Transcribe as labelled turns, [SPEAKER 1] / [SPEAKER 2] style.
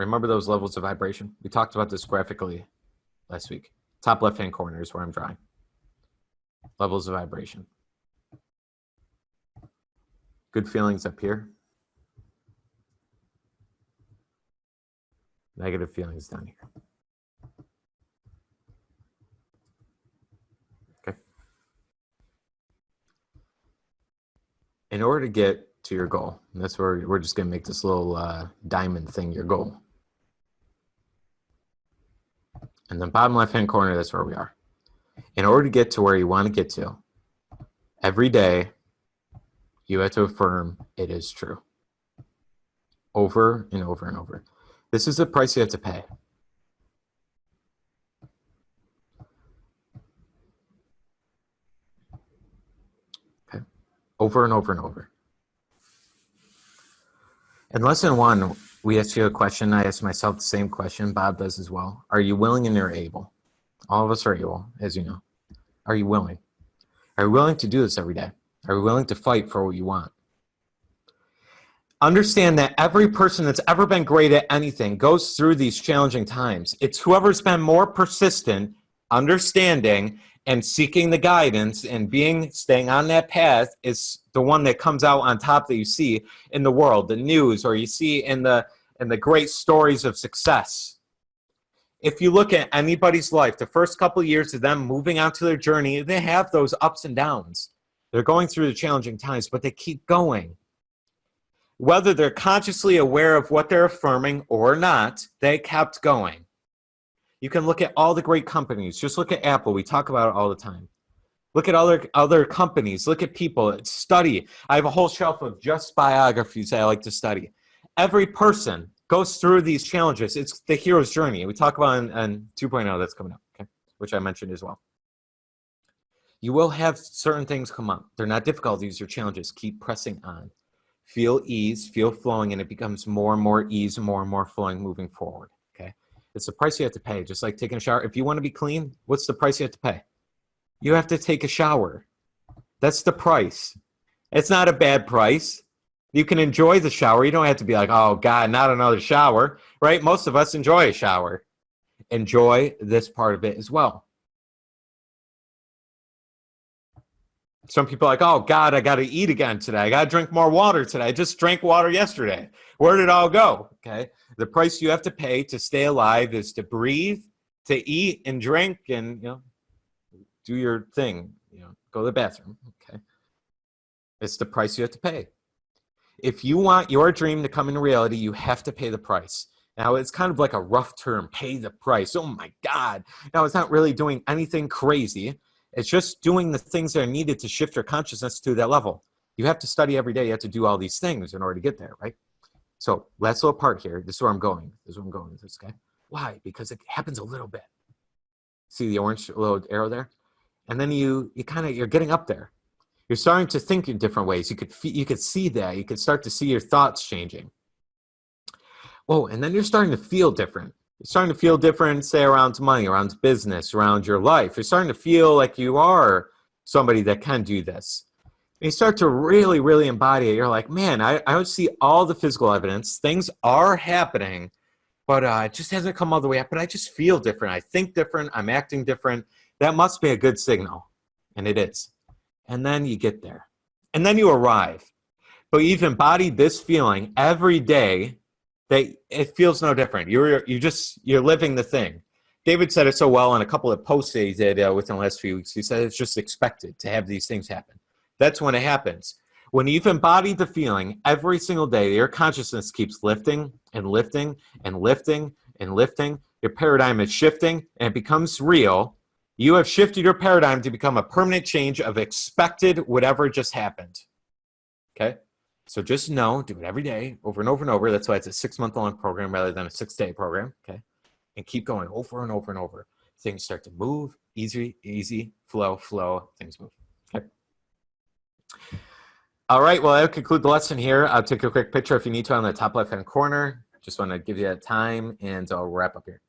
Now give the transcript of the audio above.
[SPEAKER 1] Remember those levels of vibration? We talked about this graphically last week. Top left-hand corner is where I'm drawing. Levels of vibration. Good feelings up here. Negative feelings down here. Okay. In order to get to your goal, and that's where we're just going to make this little diamond thing your goal. And then bottom left-hand corner, that's where we are. In order to get to where you want to get to, every day, you have to affirm it is true. Over and over and over. This is the price you have to pay. Okay. Over and over and over. In lesson 1, we asked you a question. I asked myself the same question. Bob does as well. Are you willing and you're able? All of us are able, as you know. Are you willing? Are you willing to do this every day? Are you willing to fight for what you want? Understand that every person that's ever been great at anything goes through these challenging times. It's whoever's been more persistent, understanding, and seeking the guidance and staying on that path is the one that comes out on top that you see in the world, the news, or you see in the great stories of success. If you look at anybody's life, the first couple of years of them moving on to their journey, they have those ups and downs. They're going through the challenging times, but they keep going. Whether they're consciously aware of what they're affirming or not, they kept going. You can look at all the great companies. Just look at Apple. We talk about it all the time. Look at other companies. Look at people. Study. I have a whole shelf of just biographies I like to study. Every person goes through these challenges. It's the hero's journey. We talk about on 2.0 that's coming up, okay, which I mentioned as well. You will have certain things come up. They're not difficulties or challenges. Keep pressing on. Feel ease, feel flowing, and it becomes more and more ease, more and more flowing moving forward, okay? It's the price you have to pay, just like taking a shower. If you want to be clean, what's the price you have to pay? You have to take a shower. That's the price. It's not a bad price. You can enjoy the shower. You don't have to be like, oh, God, not another shower, right? Most of us enjoy a shower. Enjoy this part of it as well. Some people are like, oh, God, I got to eat again today. I got to drink more water today. I just drank water yesterday. Where did it all go? Okay. The price you have to pay to stay alive is to breathe, to eat and drink and, do your thing, go to the bathroom. Okay. It's the price you have to pay. If you want your dream to come into reality, you have to pay the price. Now, it's kind of like a rough term, pay the price. Oh, my God. Now, it's not really doing anything crazy. It's just doing the things that are needed to shift your consciousness to that level. You have to study every day. You have to do all these things in order to get there, right? So last little part here. This is where I'm going. This is where I'm going with this guy. Why? Because it happens a little bit. See the orange little arrow there? And then you're getting up there. You're starting to think in different ways. You could see that. You could start to see your thoughts changing. Whoa, and then you're starting to feel different. You're starting to feel different, say, around money, around business, around your life. You're starting to feel like you are somebody that can do this. And you start to really, really embody it. You're like, man, I don't see all the physical evidence. Things are happening, but it just hasn't come all the way up. But I just feel different. I think different. I'm acting different. That must be a good signal. And it is. And then you get there. And then you arrive. But you've embodied this feeling every day. It feels no different. You're living the thing. David said it so well in a couple of posts that he did within the last few weeks. He said it's just expected to have these things happen. That's when it happens. When you've embodied the feeling every single day, your consciousness keeps lifting and lifting and lifting and lifting. Your paradigm is shifting and it becomes real. You have shifted your paradigm to become a permanent change of expected whatever just happened. Okay? So just know, do it every day, over and over and over. That's why it's a 6-month-long program rather than a 6-day program, okay? And keep going over and over and over. Things start to move, easy, flow, things move, okay? All right, well, that'll conclude the lesson here. I'll take a quick picture if you need to on the top left-hand corner. Just want to give you that time, and I'll wrap up here.